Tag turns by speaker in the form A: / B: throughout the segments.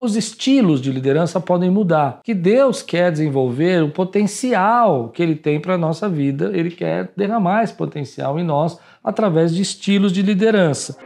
A: Os estilos de liderança podem mudar. Que Deus quer desenvolver o potencial que Ele tem para a nossa vida, Ele quer derramar esse potencial em nós através de estilos de liderança.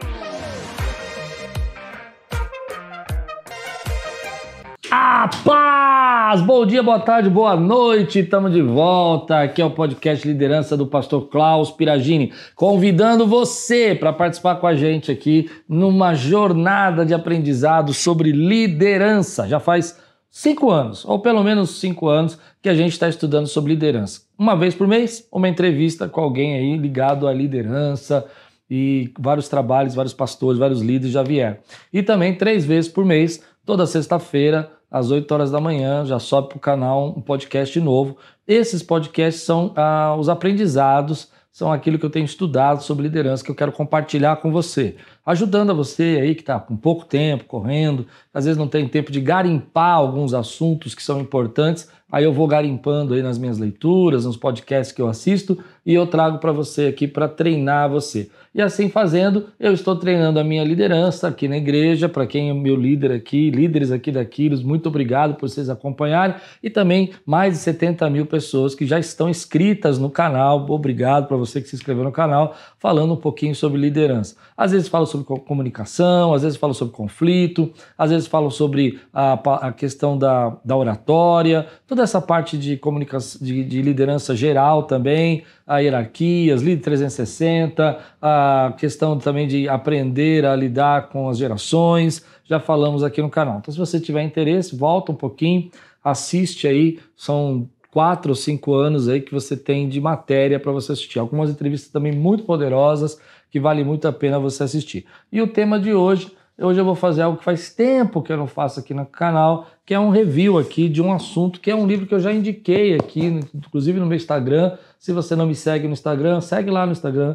A: A paz! Bom dia, boa tarde, boa noite, estamos de volta. Aqui é o podcast Liderança do pastor Klaus Piragini, convidando você para participar com a gente aqui numa jornada de aprendizado sobre liderança. Já faz 5 anos, ou pelo menos 5 anos, que a gente está estudando sobre liderança. Uma vez por mês, uma entrevista com alguém aí ligado à liderança, e vários trabalhos, vários pastores, vários líderes já vieram. E também 3 vezes por mês, toda sexta-feira, às 8 horas da manhã, já sobe para o canal um podcast novo. Esses podcasts são os aprendizados, são aquilo que eu tenho estudado sobre liderança, que eu quero compartilhar com você, ajudando a você aí que está com pouco tempo, correndo, às vezes não tem tempo de garimpar alguns assuntos que são importantes, aí eu vou garimpando aí nas minhas leituras, nos podcasts que eu assisto, e eu trago para você aqui para treinar você. E assim fazendo, eu estou treinando a minha liderança aqui na igreja, para quem é meu líder aqui, líderes aqui da Quiros, muito obrigado por vocês acompanharem, e também mais de 70 mil pessoas que já estão inscritas no canal, obrigado para você que se inscreveu no canal, falando um pouquinho sobre liderança. Às vezes falo sobre comunicação, às vezes falo sobre conflito, às vezes falo sobre a questão da oratória, toda essa parte de comunicação, de liderança geral também, a hierarquias, Líder 360, a questão também de aprender a lidar com as gerações, já falamos aqui no canal. Então, se você tiver interesse, volta um pouquinho, assiste aí, são 4 ou 5 anos aí que você tem de matéria para você assistir. Algumas entrevistas também muito poderosas, que vale muito a pena você assistir. E o tema de hoje eu vou fazer algo que faz tempo que eu não faço aqui no canal, que é um review aqui de um assunto, que é um livro que eu já indiquei aqui, inclusive no meu Instagram. Se você não me segue no Instagram, segue lá no Instagram.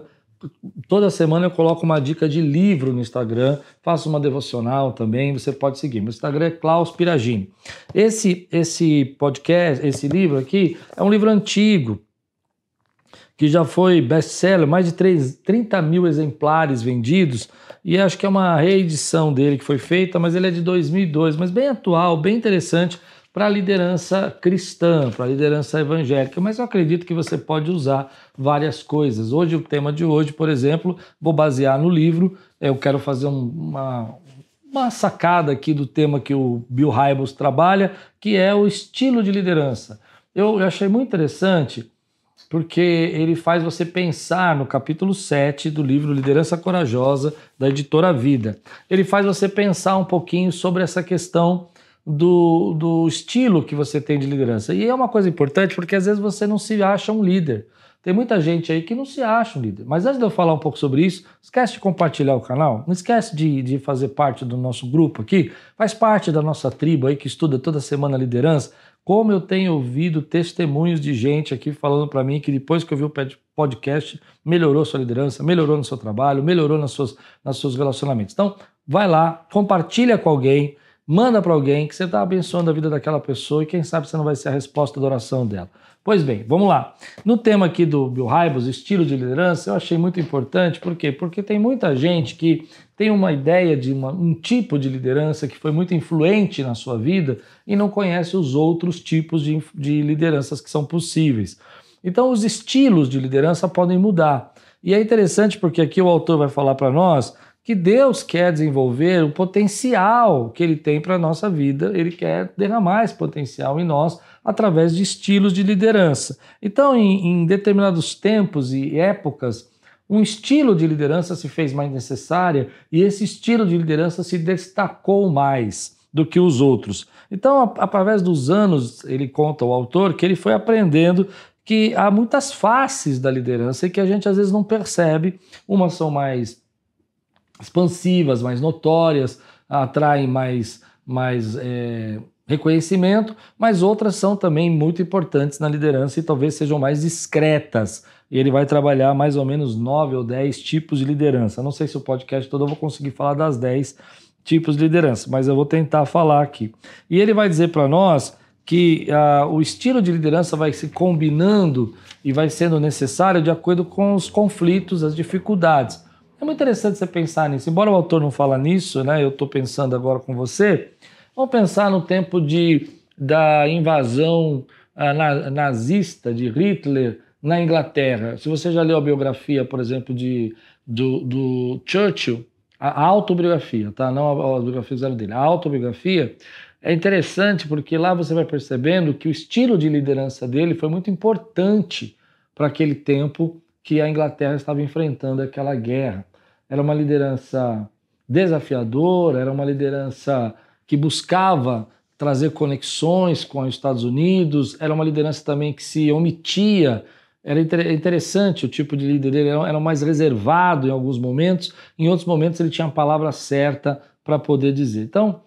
A: Toda semana eu coloco uma dica de livro no Instagram, faço uma devocional também, você pode seguir. Meu Instagram é Klaus Piragini. Esse podcast, esse livro aqui, é um livro antigo, que já foi best-seller, mais de 30 mil exemplares vendidos, e acho que é uma reedição dele que foi feita, mas ele é de 2002, mas bem atual, bem interessante para a liderança cristã, para a liderança evangélica, mas eu acredito que você pode usar várias coisas. Hoje, o tema de hoje, por exemplo, vou basear no livro, eu quero fazer uma sacada aqui do tema que o Bill Hybels trabalha, que é o estilo de liderança. Eu achei muito interessante, porque ele faz você pensar no capítulo 7 do livro Liderança Corajosa, da editora Vida. Ele faz você pensar um pouquinho sobre essa questão do estilo que você tem de liderança. E é uma coisa importante porque às vezes você não se acha um líder. Tem muita gente aí que não se acha um líder. Mas antes de eu falar um pouco sobre isso, esquece de compartilhar o canal, não esquece de fazer parte do nosso grupo aqui, faz parte da nossa tribo aí que estuda toda semana liderança. Como eu tenho ouvido testemunhos de gente aqui falando para mim que depois que eu vi o podcast, melhorou sua liderança, melhorou no seu trabalho, melhorou nos seus relacionamentos. Então, vai lá, compartilha com alguém, manda para alguém que você está abençoando a vida daquela pessoa e quem sabe você não vai ser a resposta da oração dela. Pois bem, vamos lá. No tema aqui do Bill Hybels, estilo de liderança, eu achei muito importante. Por quê? Porque tem muita gente que tem uma ideia de um tipo de liderança que foi muito influente na sua vida e não conhece os outros tipos de lideranças que são possíveis. Então, os estilos de liderança podem mudar. E é interessante porque aqui o autor vai falar para nós que Deus quer desenvolver o potencial que Ele tem para a nossa vida, Ele quer derramar esse potencial em nós através de estilos de liderança. Então, em determinados tempos e épocas, um estilo de liderança se fez mais necessária e esse estilo de liderança se destacou mais do que os outros. Então, através dos anos, ele conta, o autor, que ele foi aprendendo que há muitas faces da liderança e que a gente às vezes não percebe. Umas são mais expansivas, mais notórias, atraem mais reconhecimento, mas outras são também muito importantes na liderança e talvez sejam mais discretas. E ele vai trabalhar mais ou menos 9 ou 10 tipos de liderança. Não sei se o podcast todo eu vou conseguir falar das 10 tipos de liderança, mas eu vou tentar falar aqui. E ele vai dizer para nós que o estilo de liderança vai se combinando e vai sendo necessário de acordo com os conflitos, as dificuldades. É muito interessante você pensar nisso. Embora o autor não fale nisso, né, eu estou pensando agora com você, Vamos pensar no tempo da invasão nazista de Hitler na Inglaterra. Se você já leu a biografia, por exemplo, do Churchill, a autobiografia, tá? Não a biografia dele, a autobiografia, é interessante porque lá você vai percebendo que o estilo de liderança dele foi muito importante para aquele tempo que a Inglaterra estava enfrentando aquela guerra. Era uma liderança desafiadora, era uma liderança que buscava trazer conexões com os Estados Unidos, era uma liderança também que se omitia. Era interessante o tipo de líder dele, era mais reservado em alguns momentos, em outros momentos ele tinha a palavra certa para poder dizer. Então,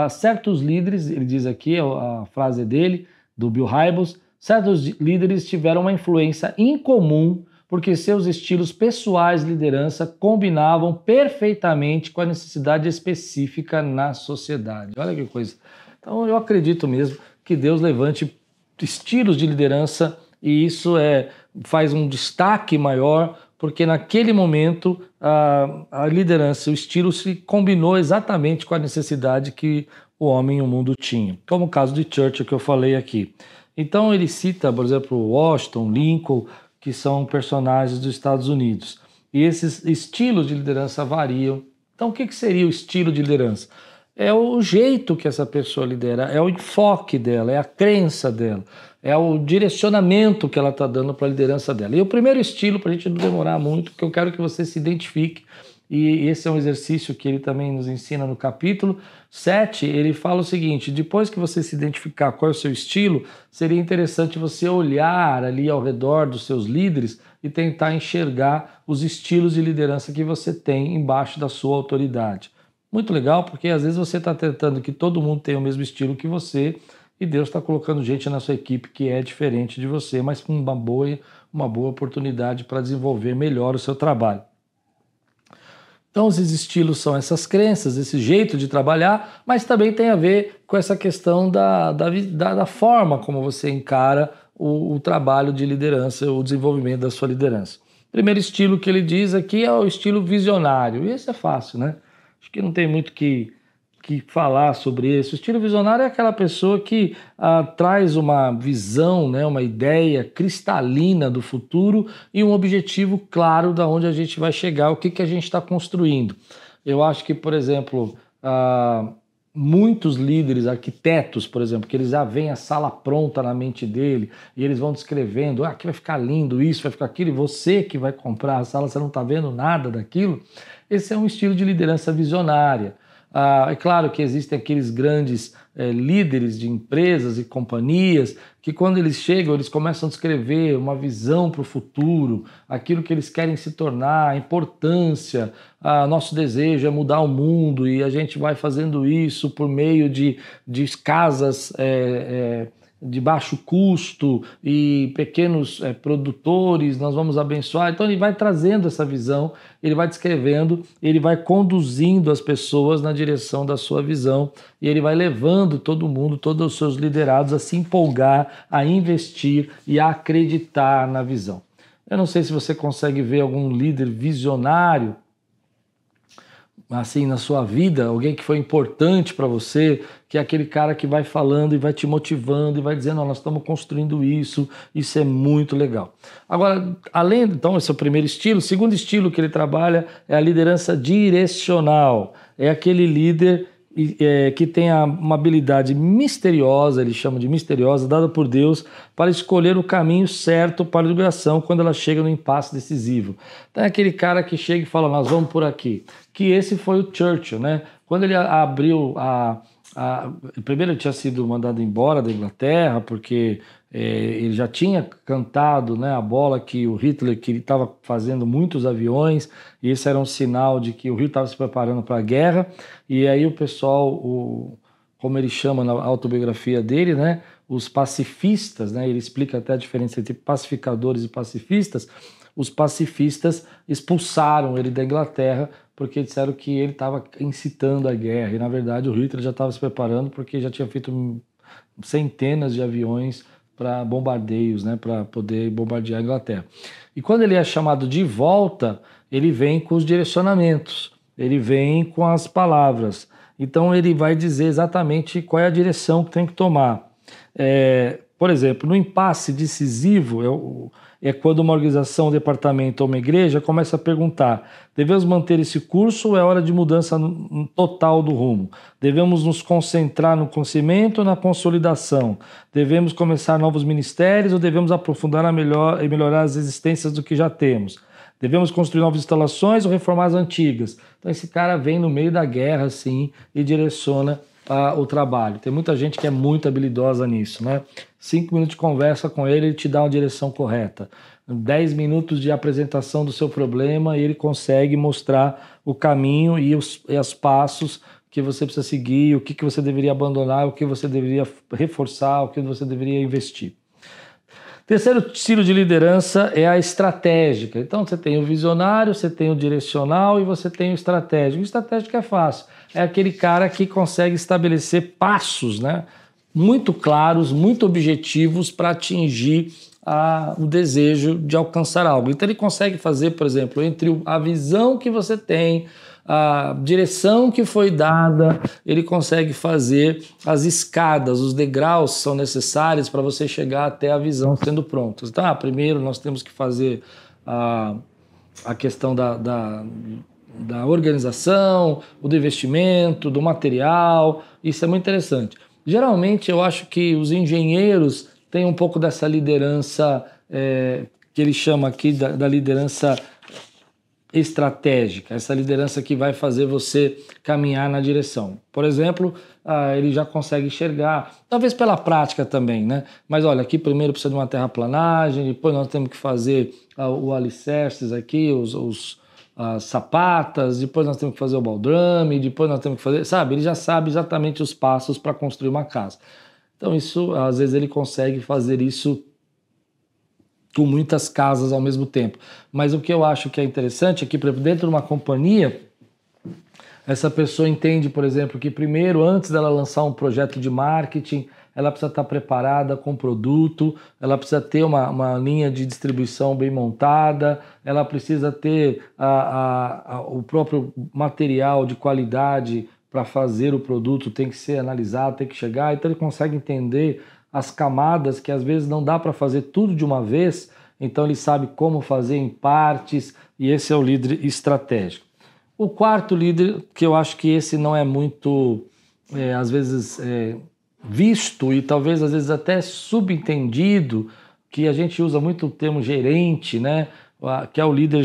A: certos líderes, ele diz aqui, a frase dele, do Bill Hybels, certos líderes tiveram uma influência incomum porque seus estilos pessoais de liderança combinavam perfeitamente com a necessidade específica na sociedade. Olha que coisa. Então eu acredito mesmo que Deus levante estilos de liderança e isso faz um destaque maior, porque naquele momento a liderança, o estilo se combinou exatamente com a necessidade que o homem e o mundo tinham, como o caso de Churchill que eu falei aqui. Então ele cita, por exemplo, Washington, Lincoln, que são personagens dos Estados Unidos. E esses estilos de liderança variam. Então o que seria o estilo de liderança? É o jeito que essa pessoa lidera, é o enfoque dela, é a crença dela, é o direcionamento que ela está dando para a liderança dela. E o primeiro estilo, para a gente não demorar muito, porque eu quero que você se identifique, e esse é um exercício que ele também nos ensina no capítulo 7, ele fala o seguinte: depois que você se identificar qual é o seu estilo, seria interessante você olhar ali ao redor dos seus líderes e tentar enxergar os estilos de liderança que você tem embaixo da sua autoridade. Muito legal, porque às vezes você está tentando que todo mundo tenha o mesmo estilo que você e Deus está colocando gente na sua equipe que é diferente de você, mas com uma boa oportunidade para desenvolver melhor o seu trabalho. Então, esses estilos são essas crenças, esse jeito de trabalhar, mas também tem a ver com essa questão da forma como você encara o trabalho de liderança, o desenvolvimento da sua liderança. O primeiro estilo que ele diz aqui é o estilo visionário, e esse é fácil, né? Acho que não tem muito que falar sobre isso. O estilo visionário é aquela pessoa que traz uma visão, né, uma ideia cristalina do futuro e um objetivo claro de onde a gente vai chegar, o que a gente está construindo. Eu acho que, por exemplo, muitos líderes, arquitetos, por exemplo, que eles já veem a sala pronta na mente dele e eles vão descrevendo, aqui vai ficar lindo, isso vai ficar aquilo, e você que vai comprar a sala, você não está vendo nada daquilo. Esse é um estilo de liderança visionária. É claro que existem aqueles grandes líderes de empresas e companhias que quando eles chegam, eles começam a descrever uma visão para o futuro, aquilo que eles querem se tornar, a importância, nosso desejo é mudar o mundo e a gente vai fazendo isso por meio de casas de baixo custo e pequenos produtores, nós vamos abençoar. Então ele vai trazendo essa visão, ele vai descrevendo, ele vai conduzindo as pessoas na direção da sua visão e ele vai levando todo mundo, todos os seus liderados a se empolgar, a investir e a acreditar na visão. Eu não sei se você consegue ver algum líder visionário assim na sua vida, alguém que foi importante para você, que é aquele cara que vai falando e vai te motivando e vai dizendo, nós estamos construindo isso é muito legal. Agora, além, então, esse é o primeiro estilo. O segundo estilo que ele trabalha é a liderança direcional. É aquele líder que tem uma habilidade misteriosa, ele chama de misteriosa, dada por Deus, para escolher o caminho certo para a liberação quando ela chega no impasse decisivo. Então é aquele cara que chega e fala, nós vamos por aqui. Que esse foi o Churchill, né? Quando ele abriu primeiro ele tinha sido mandado embora da Inglaterra, porque ele já tinha cantado, né, a bola que o Hitler estava fazendo muitos aviões, e esse era um sinal de que o Hitler estava se preparando para a guerra, e aí o pessoal, como ele chama na autobiografia dele, né, os pacifistas, né, ele explica até a diferença entre pacificadores e pacifistas. Os pacifistas expulsaram ele da Inglaterra porque disseram que ele estava incitando a guerra, e na verdade o Hitler já estava se preparando porque já tinha feito centenas de aviões para bombardeios, né, para poder bombardear a Inglaterra. E quando ele é chamado de volta, ele vem com os direcionamentos, ele vem com as palavras. Então ele vai dizer exatamente qual é a direção que tem que tomar. Por exemplo, no impasse decisivo é quando uma organização, um departamento ou uma igreja começa a perguntar: devemos manter esse curso ou é hora de mudança total do rumo? Devemos nos concentrar no crescimento ou na consolidação? Devemos começar novos ministérios ou devemos aprofundar e melhorar as existências do que já temos? Devemos construir novas instalações ou reformar as antigas? Então esse cara vem no meio da guerra assim e direciona o trabalho. Tem muita gente que é muito habilidosa nisso, né? 5 minutos de conversa com ele, ele te dá uma direção correta. 10 minutos de apresentação do seu problema e ele consegue mostrar o caminho e os passos que você precisa seguir, o que você deveria abandonar, o que você deveria reforçar, o que você deveria investir. Terceiro estilo de liderança é a estratégica. Então você tem o visionário, você tem o direcional e você tem o estratégico. O estratégico é fácil. É aquele cara que consegue estabelecer passos, né, muito claros, muito objetivos para atingir o desejo de alcançar algo. Então ele consegue fazer, por exemplo, entre a visão que você tem, a direção que foi dada, ele consegue fazer as escadas, os degraus são necessários para você chegar até a visão sendo pronta. Então, primeiro nós temos que fazer a questão da organização, do investimento, do material. Isso é muito interessante. Geralmente eu acho que os engenheiros têm um pouco dessa liderança que ele chama aqui da liderança estratégica, essa liderança que vai fazer você caminhar na direção. Por exemplo, ele já consegue enxergar, talvez pela prática também, né? Mas olha, aqui primeiro precisa de uma terraplanagem, depois nós temos que fazer o alicerces aqui, as sapatas, depois nós temos que fazer o baldrame, depois nós temos que fazer, sabe? Ele já sabe exatamente os passos para construir uma casa. Então isso, às vezes ele consegue fazer isso com muitas casas ao mesmo tempo. Mas o que eu acho que é interessante é que, por exemplo, dentro de uma companhia, essa pessoa entende, por exemplo, que primeiro, antes dela lançar um projeto de marketing, ela precisa estar preparada com o produto, ela precisa ter uma linha de distribuição bem montada, ela precisa ter o próprio material de qualidade para fazer o produto, tem que ser analisado, tem que chegar, então ele consegue entender as camadas que às vezes não dá para fazer tudo de uma vez, então ele sabe como fazer em partes, e esse é o líder estratégico. O quarto líder, que eu acho que esse não é muito, às vezes, visto e talvez às vezes até subentendido, que a gente usa muito o termo gerente, né? Que é o líder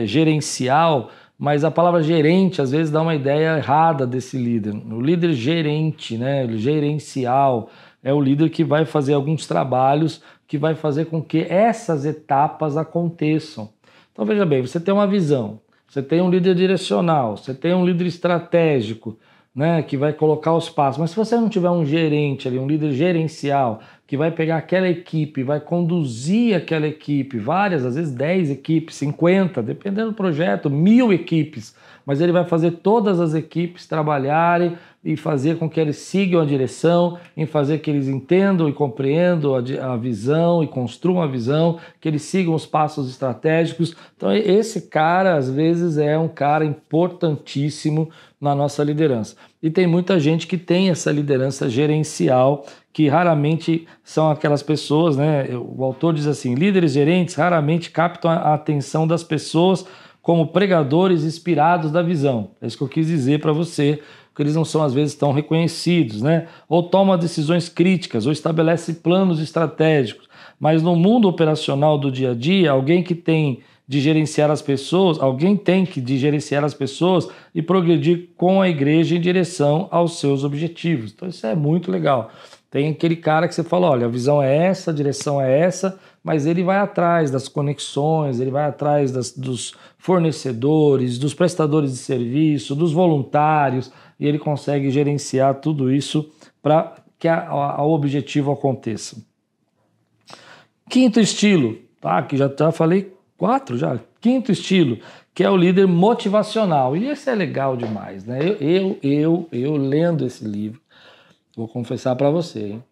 A: gerencial, mas a palavra gerente às vezes dá uma ideia errada desse líder. O líder gerente, né? Gerencial, é o líder que vai fazer alguns trabalhos que vai fazer com que essas etapas aconteçam. Então veja bem, você tem uma visão, você tem um líder direcional, você tem um líder estratégico, né, que vai colocar os passos. Mas se você não tiver um gerente ali, um líder gerencial, que vai pegar aquela equipe, vai conduzir aquela equipe, várias, às vezes 10 equipes, 50, dependendo do projeto, 1000 equipes, mas ele vai fazer todas as equipes trabalharem e fazer com que eles sigam a direção, em fazer que eles entendam e compreendam a visão e construam a visão, que eles sigam os passos estratégicos. Então esse cara, às vezes, é um cara importantíssimo na nossa liderança. E tem muita gente que tem essa liderança gerencial, que raramente são aquelas pessoas, né? O autor diz assim, líderes gerentes raramente captam a atenção das pessoas como pregadores inspirados da visão. É isso que eu quis dizer para você, porque eles não são às vezes tão reconhecidos, né? Ou tomam decisões críticas, ou estabelecem planos estratégicos. Mas no mundo operacional do dia a dia, alguém tem que gerenciar as pessoas e progredir com a igreja em direção aos seus objetivos. Então isso é muito legal. Tem aquele cara que você fala, olha, a visão é essa, a direção é essa, mas ele vai atrás das conexões, ele vai atrás dos fornecedores, dos prestadores de serviço, dos voluntários, e ele consegue gerenciar tudo isso para que o objetivo aconteça. Quinto estilo, tá? Que já falei 4 já. Quinto estilo, que é o líder motivacional. E esse é legal demais, né? Eu lendo esse livro, vou confessar para você, hein?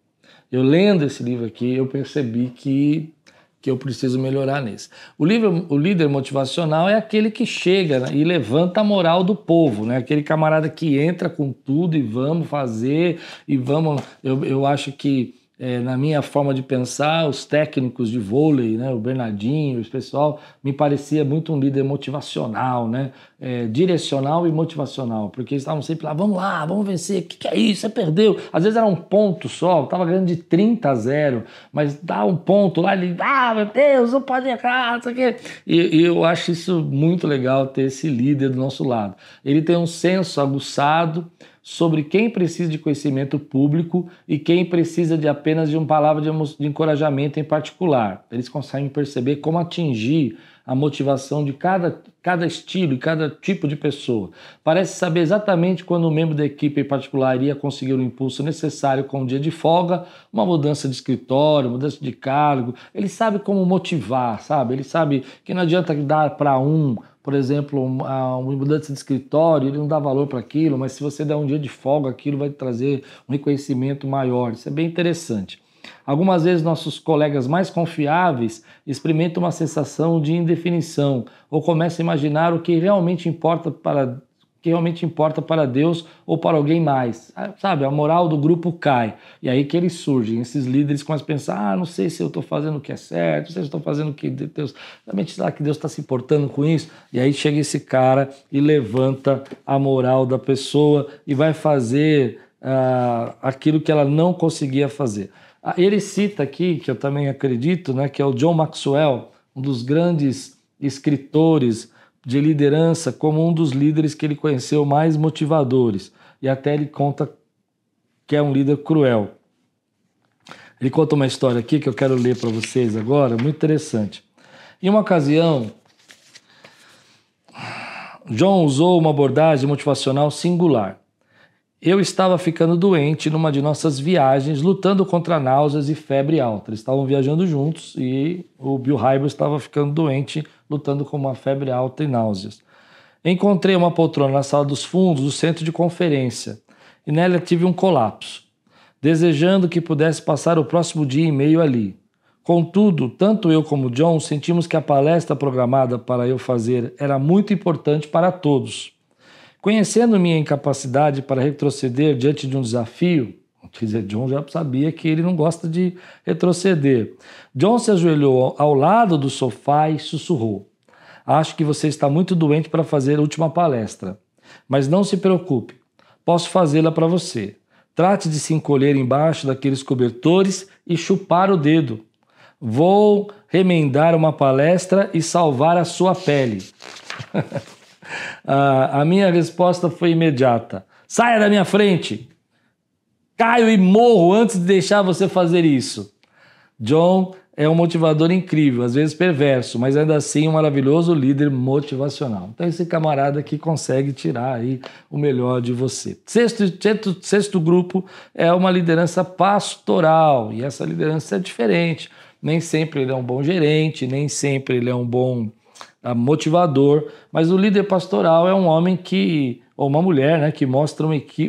A: Eu lendo esse livro aqui, eu percebi que que eu preciso melhorar nesse. O líder motivacional é aquele que chega, né, e levanta a moral do povo, né? Aquele camarada que entra com tudo e vamos fazer, e vamos... Eu acho que, na minha forma de pensar, os técnicos de vôlei, né, o Bernardinho, esse pessoal, me parecia muito um líder motivacional, né, direcional e motivacional, porque eles estavam sempre lá, vamos vencer, o que é isso, você perdeu. Às vezes era um ponto só, estava ganhando de 30-0, mas dá um ponto lá, ele, meu Deus, não pode errar, não sei o quê. E eu acho isso muito legal, ter esse líder do nosso lado. Ele tem um senso aguçado sobre quem precisa de conhecimento público e quem precisa de apenas de uma palavra de encorajamento em particular. Eles conseguem perceber como atingir a motivação de cada estilo e cada tipo de pessoa. Parece saber exatamente quando um membro da equipe em particular iria conseguir o impulso necessário com um dia de folga, uma mudança de escritório, mudança de cargo. Ele sabe como motivar, sabe? Ele sabe que não adianta dar para por exemplo, uma mudança de escritório, ele não dá valor para aquilo, mas se você der um dia de folga, aquilo vai trazer um reconhecimento maior. Isso é bem interessante. Algumas vezes nossos colegas mais confiáveis experimentam uma sensação de indefinição ou começam a imaginar o que realmente importa para Deus ou para alguém mais. Sabe, a moral do grupo cai. E aí que eles surgem, esses líderes começam a pensar, não sei se eu estou fazendo o que é certo, não sei se eu estou fazendo o que Deus... Realmente será que Deus está se importando com isso? E aí chega esse cara e levanta a moral da pessoa e vai fazer aquilo que ela não conseguia fazer. Ele cita aqui, que eu também acredito, né, que é o John Maxwell, um dos grandes escritores de liderança, como um dos líderes que ele conheceu mais motivadores. E até ele conta que é um líder cruel. Ele conta uma história aqui que eu quero ler para vocês agora, muito interessante. Em uma ocasião, John usou uma abordagem motivacional singular. Eu estava ficando doente numa de nossas viagens, lutando contra náuseas e febre alta. Eles estavam viajando juntos e o Bill Hybels estava ficando doente, lutando com uma febre alta e náuseas. Encontrei uma poltrona na sala dos fundos do centro de conferência e nela tive um colapso, desejando que pudesse passar o próximo dia e meio ali. Contudo, tanto eu como John sentimos que a palestra programada para eu fazer era muito importante para todos. Conhecendo minha incapacidade para retroceder diante de um desafio, quer dizer, John já sabia que ele não gosta de retroceder. John se ajoelhou ao lado do sofá e sussurrou: acho que você está muito doente para fazer a última palestra, mas não se preocupe, posso fazê-la para você. Trate de se encolher embaixo daqueles cobertores e chupar o dedo. Vou remendar uma palestra e salvar a sua pele. A minha resposta foi imediata: saia da minha frente! Caio e morro antes de deixar você fazer isso. John é um motivador incrível, às vezes perverso, mas ainda assim um maravilhoso líder motivacional. Então esse camarada que consegue tirar aí o melhor de você. Sexto grupo é uma liderança pastoral, e essa liderança é diferente. Nem sempre ele é um bom gerente, nem sempre ele é um bom motivador, mas o líder pastoral é um homem ou uma mulher, né, que mostra que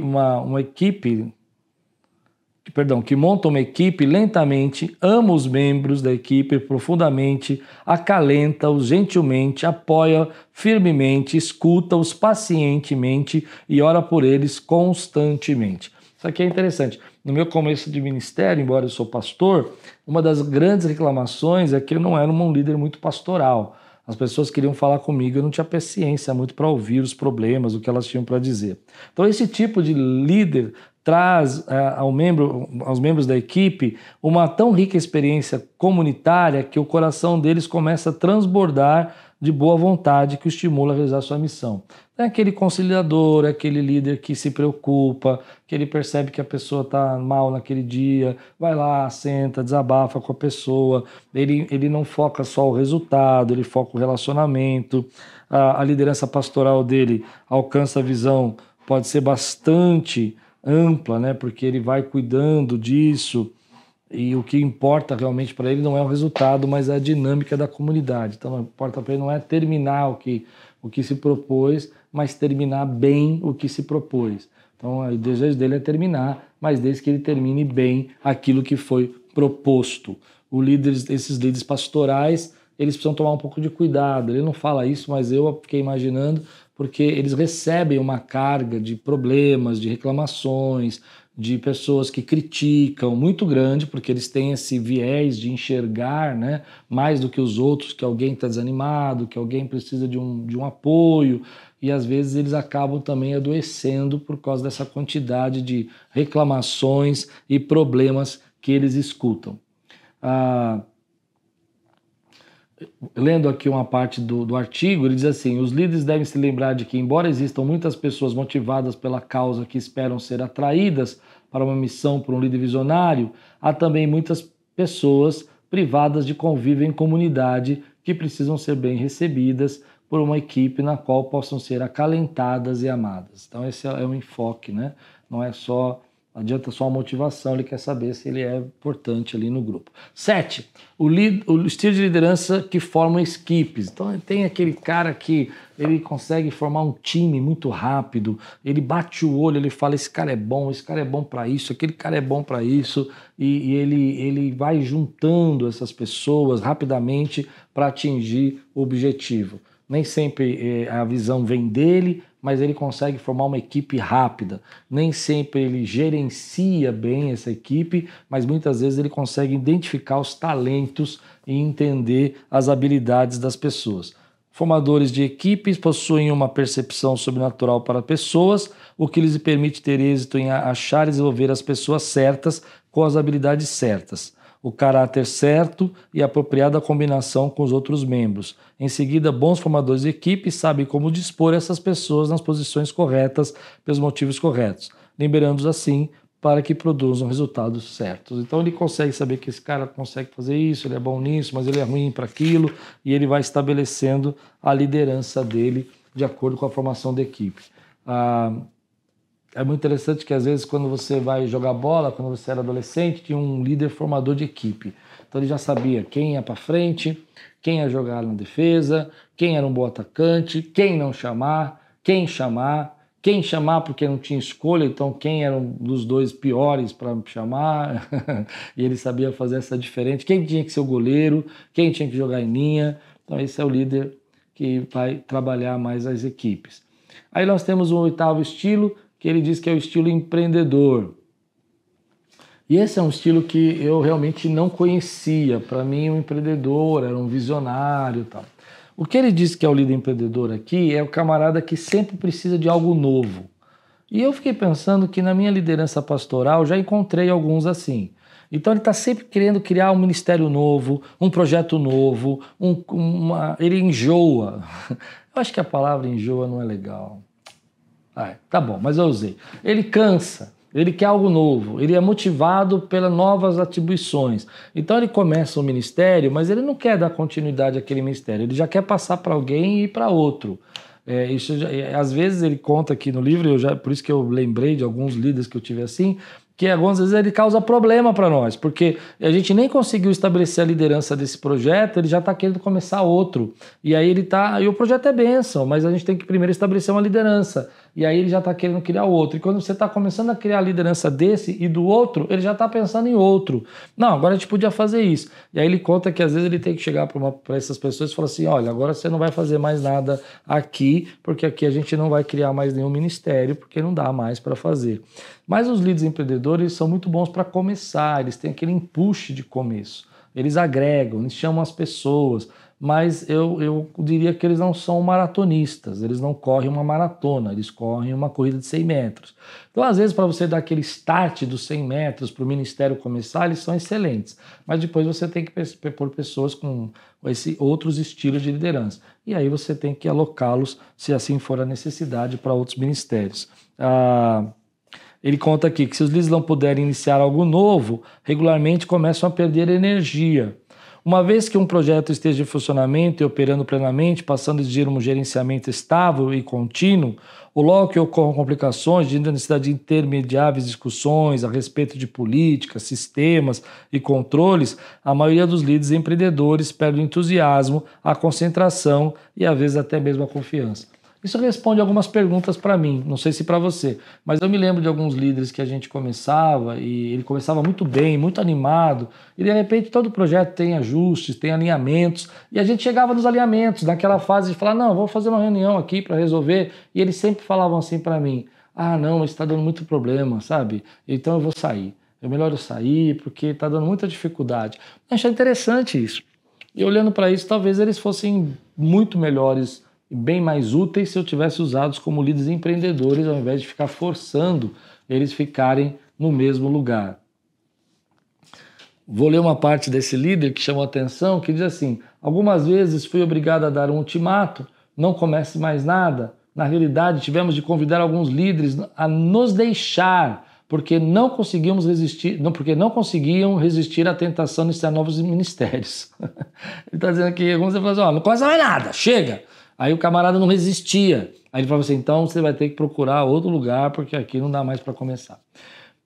A: monta uma equipe lentamente, ama os membros da equipe profundamente, acalenta-os gentilmente, apoia firmemente, escuta-os pacientemente e ora por eles constantemente. Isso aqui é interessante. No meu começo de ministério, embora eu sou pastor, uma das grandes reclamações é que eu não era um líder muito pastoral. As pessoas queriam falar comigo, eu não tinha paciência muito para ouvir os problemas, o que elas tinham para dizer. Então esse tipo de líder traz aos membros da equipe uma tão rica experiência comunitária que o coração deles começa a transbordar de boa vontade que o estimula a realizar sua missão. É aquele conciliador, é aquele líder que se preocupa, que ele percebe que a pessoa está mal naquele dia, vai lá, senta, desabafa com a pessoa, ele não foca só o resultado, ele foca o relacionamento, a liderança pastoral dele alcança a visão, pode ser bastante ampla, né, porque ele vai cuidando disso, e o que importa realmente para ele não é o resultado, mas a dinâmica da comunidade. Então, o que importa para ele não é terminar o que se propôs, mas terminar bem o que se propôs. Então, o desejo dele é terminar, mas desde que ele termine bem aquilo que foi proposto. esses líderes pastorais, eles precisam tomar um pouco de cuidado. Ele não fala isso, mas eu fiquei imaginando, porque eles recebem uma carga de problemas, de reclamações, de pessoas que criticam muito grande, porque eles têm esse viés de enxergar, né, mais do que os outros, que alguém está desanimado, que alguém precisa de um apoio, e às vezes eles acabam também adoecendo por causa dessa quantidade de reclamações e problemas que eles escutam. Lendo aqui uma parte do artigo, ele diz assim: os líderes devem se lembrar de que, embora existam muitas pessoas motivadas pela causa que esperam ser atraídas para uma missão por um líder visionário, há também muitas pessoas privadas de convívio em comunidade que precisam ser bem recebidas por uma equipe na qual possam ser acalentadas e amadas. Então esse é um enfoque, né? Não é só... Não adianta só a motivação, ele quer saber se ele é importante ali no grupo. 7. O estilo de liderança que forma equipes. Então tem aquele cara que ele consegue formar um time muito rápido, ele bate o olho, ele fala, esse cara é bom para isso, aquele cara é bom para isso, e ele vai juntando essas pessoas rapidamente para atingir o objetivo. Nem sempre a visão vem dele, mas ele consegue formar uma equipe rápida. Nem sempre ele gerencia bem essa equipe, mas muitas vezes ele consegue identificar os talentos e entender as habilidades das pessoas. Formadores de equipes possuem uma percepção sobrenatural para pessoas, o que lhes permite ter êxito em achar e desenvolver as pessoas certas com as habilidades certas, o caráter certo e a apropriada combinação com os outros membros. Em seguida, bons formadores de equipe sabem como dispor essas pessoas nas posições corretas pelos motivos corretos, liberando-os assim para que produzam resultados certos. Então ele consegue saber que esse cara consegue fazer isso, ele é bom nisso, mas ele é ruim para aquilo, e ele vai estabelecendo a liderança dele de acordo com a formação da equipe. É muito interessante que às vezes quando você vai jogar bola, quando você era adolescente, tinha um líder formador de equipe. Então ele já sabia quem ia para frente, quem ia jogar na defesa, quem era um bom atacante, quem não chamar, quem chamar porque não tinha escolha, então quem era um dos dois piores para chamar, e ele sabia fazer essa diferença, quem tinha que ser o goleiro, quem tinha que jogar em linha. Então esse é o líder que vai trabalhar mais as equipes. Aí nós temos um 8º estilo, que ele diz que é o estilo empreendedor. E esse é um estilo que eu realmente não conhecia. Para mim, um empreendedor era um visionário e tal. O que ele diz que é o líder empreendedor aqui é o camarada que sempre precisa de algo novo. E eu fiquei pensando que na minha liderança pastoral já encontrei alguns assim. Então ele está sempre querendo criar um ministério novo, um projeto novo, ele enjoa. Eu acho que a palavra enjoa não é legal. Tá bom, mas eu usei. Ele cansa, ele quer algo novo, ele é motivado pelas novas atribuições. Então ele começa o ministério, mas ele não quer dar continuidade àquele ministério, ele já quer passar para alguém e ir para outro. Às vezes ele conta aqui no livro, por isso que eu lembrei de alguns líderes que eu tive assim, que algumas vezes ele causa problema para nós, porque a gente nem conseguiu estabelecer a liderança desse projeto, ele já está querendo começar outro. E aí e o projeto é bênção, mas a gente tem que primeiro estabelecer uma liderança. E aí ele já está querendo criar outro. E quando você está começando a criar a liderança desse e do outro, ele já está pensando em outro. Não, agora a gente podia fazer isso. E aí ele conta que às vezes ele tem que chegar para essas pessoas e falar assim, olha, agora você não vai fazer mais nada aqui, porque aqui a gente não vai criar mais nenhum ministério, porque não dá mais para fazer. Mas os líderes empreendedores são muito bons para começar, eles têm aquele empuxo de começo. Eles agregam, eles chamam as pessoas, mas eu diria que eles não são maratonistas, eles não correm uma maratona, eles correm uma corrida de 100 metros. Então, às vezes, para você dar aquele start dos 100 metros para o ministério começar, eles são excelentes, mas depois você tem que pôr pessoas com outros estilos de liderança. E aí você tem que alocá-los, se assim for a necessidade, para outros ministérios. Ele conta aqui que se os líderes não puderem iniciar algo novo, regularmente começam a perder energia. Uma vez que um projeto esteja em funcionamento e operando plenamente, passando a exigir um gerenciamento estável e contínuo, ou logo que ocorram complicações de necessidade de intermediáveis discussões a respeito de políticas, sistemas e controles, a maioria dos líderes empreendedores perde o entusiasmo, a concentração e às vezes até mesmo a confiança. Isso responde algumas perguntas para mim, não sei se para você, mas eu me lembro de alguns líderes que a gente começava e ele começava muito bem, muito animado, e de repente todo projeto tem ajustes, tem alinhamentos, e a gente chegava nos alinhamentos, naquela fase de falar, não, vou fazer uma reunião aqui para resolver, e eles sempre falavam assim para mim, ah, não, mas está dando muito problema, sabe? Então eu vou sair. É melhor eu sair porque está dando muita dificuldade. Eu achei interessante isso. E olhando para isso, talvez eles fossem muito melhores e bem mais úteis se eu tivesse usados como líderes empreendedores, ao invés de ficar forçando eles ficarem no mesmo lugar. Vou ler uma parte desse líder que chamou a atenção, que diz assim, algumas vezes fui obrigado a dar um ultimato, não comece mais nada. Na realidade, tivemos de convidar alguns líderes a nos deixar, porque não conseguiam resistir à tentação de iniciar novos ministérios. Ele está dizendo aqui, alguns falam assim, não começa mais nada, chega. Aí o camarada não resistia. Aí ele falou assim, então você vai ter que procurar outro lugar, porque aqui não dá mais para começar.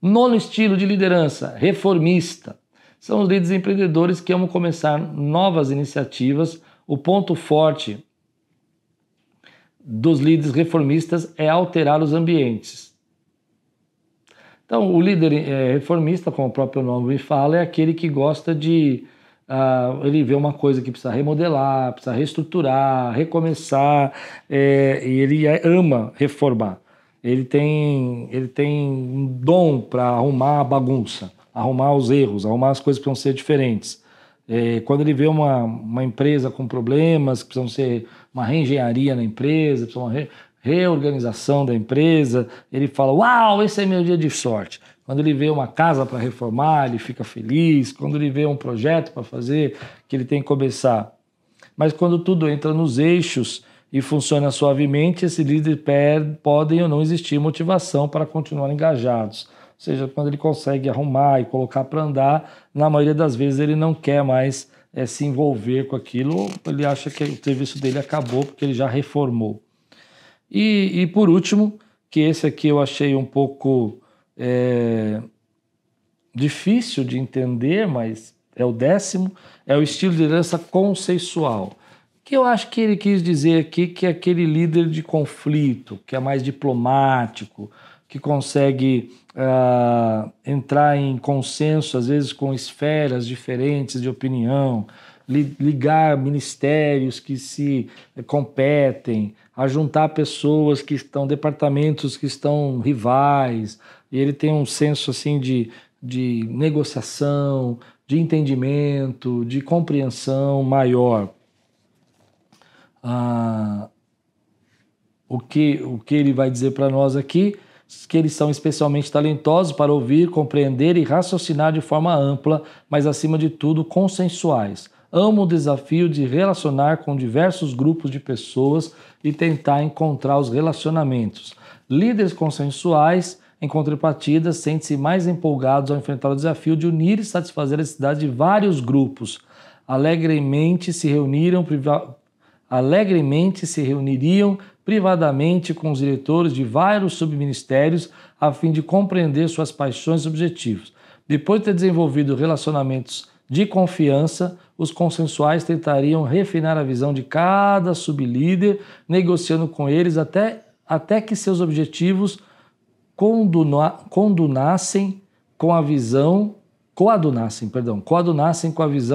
A: Nono estilo de liderança, reformista. São os líderes empreendedores que amam começar novas iniciativas. O ponto forte dos líderes reformistas é alterar os ambientes. Então, o líder reformista, como o próprio nome me fala, é aquele que gosta de... ele vê uma coisa que precisa remodelar, precisa reestruturar, recomeçar, e ele ama reformar. Ele tem um dom para arrumar a bagunça, arrumar os erros, arrumar as coisas que precisam ser diferentes. Quando ele vê uma empresa com problemas, que precisam ser uma reengenharia na empresa, precisa uma reorganização da empresa, ele fala, uau, esse é meu dia de sorte. Quando ele vê uma casa para reformar, ele fica feliz. Quando ele vê um projeto para fazer, que ele tem que começar. Mas quando tudo entra nos eixos e funciona suavemente, esses líderes podem ou não existir motivação para continuar engajados. Ou seja, quando ele consegue arrumar e colocar para andar, na maioria das vezes ele não quer mais se envolver com aquilo, ele acha que o serviço dele acabou porque ele já reformou. E por último, que esse aqui eu achei um pouco difícil de entender, mas é o 10º, é o estilo de liderança consensual. Que eu acho que ele quis dizer aqui que é aquele líder de conflito, que é mais diplomático, que consegue entrar em consenso, às vezes com esferas diferentes de opinião, ligar ministérios que se competem, a juntar pessoas que estão, departamentos que estão rivais, e ele tem um senso assim de negociação, de entendimento, de compreensão maior. O que ele vai dizer para nós aqui, que eles são especialmente talentosos para ouvir, compreender e raciocinar de forma ampla, mas acima de tudo consensuais. Amam o desafio de relacionar com diversos grupos de pessoas e tentar encontrar os relacionamentos. Líderes consensuais, em contrapartida, sentem-se mais empolgados ao enfrentar o desafio de unir e satisfazer a necessidade de vários grupos. Alegremente se reuniriam privadamente com os diretores de vários subministérios a fim de compreender suas paixões e objetivos. Depois de ter desenvolvido relacionamentos de confiança, os consensuais tentariam refinar a visão de cada sublíder, negociando com eles até que seus objetivos coadunassem com a visão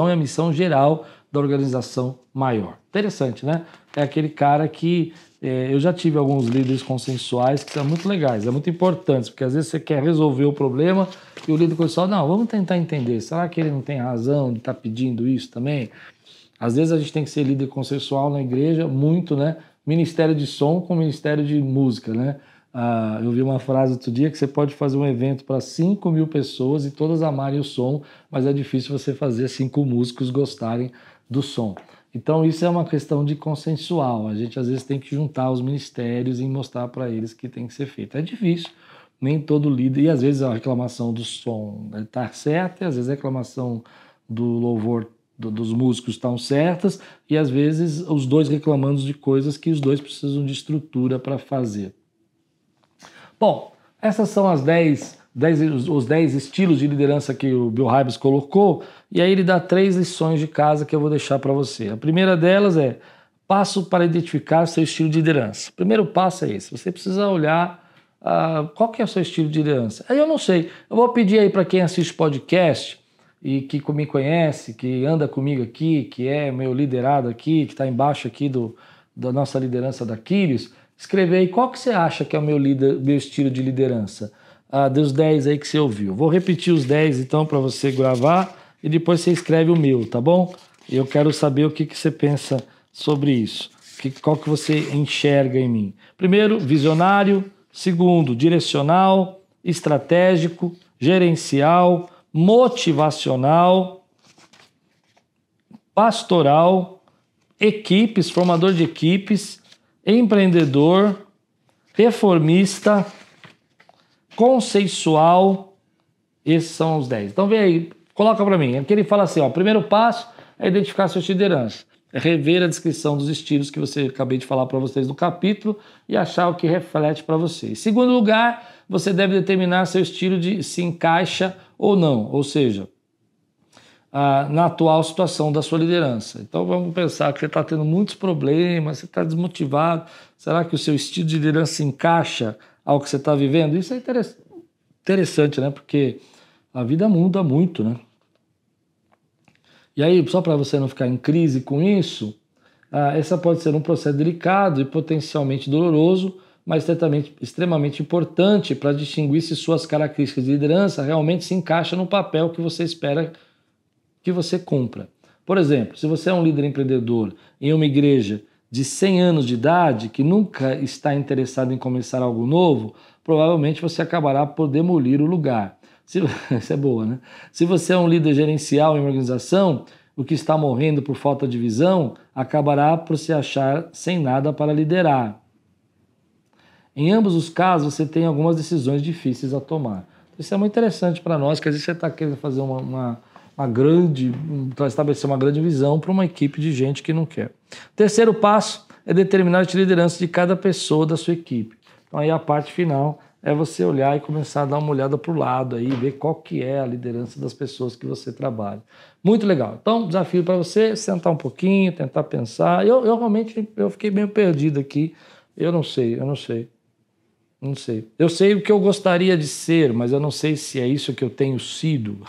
A: e a missão geral da organização maior. Interessante, né? É aquele cara que... eu já tive alguns líderes consensuais que são muito legais, muito importantes, porque às vezes você quer resolver o problema e o líder consensual, não, vamos tentar entender, será que ele não tem razão de estar pedindo isso também? Às vezes a gente tem que ser líder consensual na igreja, muito, né? Ministério de som com ministério de música, né? Eu vi uma frase outro dia que você pode fazer um evento para 5.000 pessoas e todas amarem o som, mas é difícil você fazer 5 músicos gostarem do som. Então isso é uma questão de consensual, a gente às vezes tem que juntar os ministérios e mostrar para eles que tem que ser feito. É difícil, nem todo líder, e às vezes a reclamação do som está certa, e às vezes a reclamação do louvor dos músicos estão certas, e às vezes os dois reclamando de coisas que os dois precisam de estrutura para fazer. Bom, essas são os 10 estilos de liderança que o Bill Hybels colocou, e aí ele dá 3 lições de casa que eu vou deixar para você. A primeira delas é: passo para identificar seu estilo de liderança. O primeiro passo é esse. Você precisa olhar qual que é o seu estilo de liderança. Aí eu não sei. Eu vou pedir aí para quem assiste podcast e que me conhece, que anda comigo aqui, que é meu liderado aqui, que está embaixo aqui da nossa liderança da Quírios, escrever aí qual que você acha que é o meu estilo de liderança. Dos 10 aí que você ouviu. Vou repetir os 10 então para você gravar e depois você escreve o meu, tá bom? Eu quero saber o que você pensa sobre isso. Qual que você enxerga em mim? Primeiro, visionário. Segundo, direcional, estratégico, gerencial, motivacional, pastoral, equipes, formador de equipes, empreendedor, reformista, conceitual. Esses são os 10. Então vem aí, coloca para mim. Aqui ele fala assim, ó, o primeiro passo é identificar sua liderança. É rever a descrição dos estilos que você acabei de falar para vocês no capítulo e achar o que reflete para vocês. Segundo lugar, você deve determinar seu estilo de se encaixa ou não, ou seja, na atual situação da sua liderança. Então vamos pensar que você está tendo muitos problemas, você está desmotivado. Será que o seu estilo de liderança se encaixa ao que você está vivendo? Isso é interessante, né? Porque a vida muda muito, né? E aí, só para você não ficar em crise com isso, essa pode ser um processo delicado e potencialmente doloroso, mas extremamente importante para distinguir se suas características de liderança realmente se encaixam no papel que você espera que você cumpra. Por exemplo, se você é um líder empreendedor em uma igreja de 100 anos de idade que nunca está interessado em começar algo novo, provavelmente você acabará por demolir o lugar. Isso é boa, né? Se você é um líder gerencial em uma organização, o que está morrendo por falta de visão acabará por se achar sem nada para liderar. Em ambos os casos, você tem algumas decisões difíceis a tomar. Isso é muito interessante para nós, que às vezes você está querendo fazer estabelecer uma grande visão para uma equipe de gente que não quer. Terceiro passo é determinar a liderança de cada pessoa da sua equipe. Então aí a parte final é você olhar e começar a dar uma olhada para o lado aí, ver qual que é a liderança das pessoas que você trabalha. Muito legal. Então, desafio para você, sentar um pouquinho, tentar pensar. Eu realmente fiquei meio perdido aqui. Eu não sei. Eu sei o que eu gostaria de ser, mas eu não sei se é isso que eu tenho sido.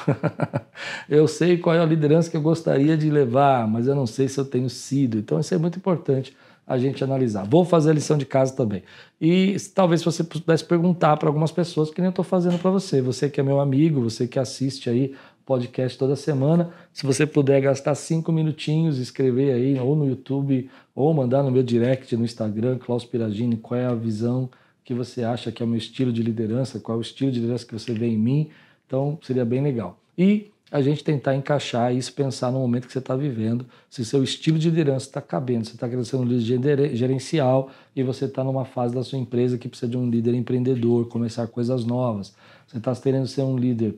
A: Eu sei qual é a liderança que eu gostaria de levar, mas eu não sei se eu tenho sido. Então, isso é muito importante a gente analisar. Vou fazer a lição de casa também. E talvez você pudesse perguntar para algumas pessoas que nem eu estou fazendo para você. Você que é meu amigo, você que assiste aí podcast toda semana, se você puder gastar 5 minutinhos, escrever aí ou no YouTube ou mandar no meu direct no Instagram, Klaus Piragini, qual é a visão que você acha que é o meu estilo de liderança, qual é o estilo de liderança que você vê em mim. Então seria bem legal. E a gente tentar encaixar isso, pensar no momento que você está vivendo, se seu estilo de liderança está cabendo, você está querendo ser um líder gerencial e você está numa fase da sua empresa que precisa de um líder empreendedor, começar coisas novas. Você está querendo ser um líder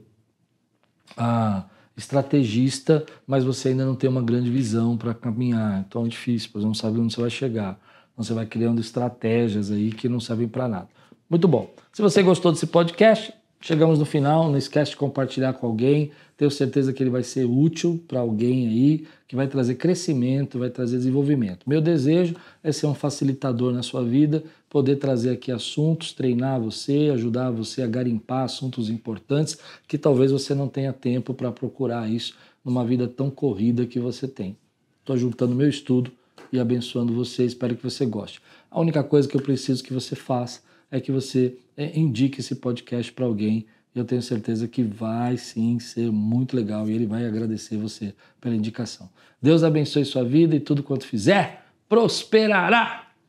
A: estrategista, mas você ainda não tem uma grande visão para caminhar. Então é difícil, você não sabe onde você vai chegar. Então você vai criando estratégias aí que não servem para nada. Muito bom. Se você gostou desse podcast, chegamos no final, não esquece de compartilhar com alguém. Tenho certeza que ele vai ser útil para alguém aí, que vai trazer crescimento, vai trazer desenvolvimento. Meu desejo é ser um facilitador na sua vida, poder trazer aqui assuntos, treinar você, ajudar você a garimpar assuntos importantes que talvez você não tenha tempo para procurar isso numa vida tão corrida que você tem. Estou juntando meu estudo e abençoando você, espero que você goste. A única coisa que eu preciso que você faça é que você indique esse podcast para alguém. Eu tenho certeza que vai sim ser muito legal e ele vai agradecer você pela indicação. Deus abençoe sua vida e tudo quanto fizer, prosperará!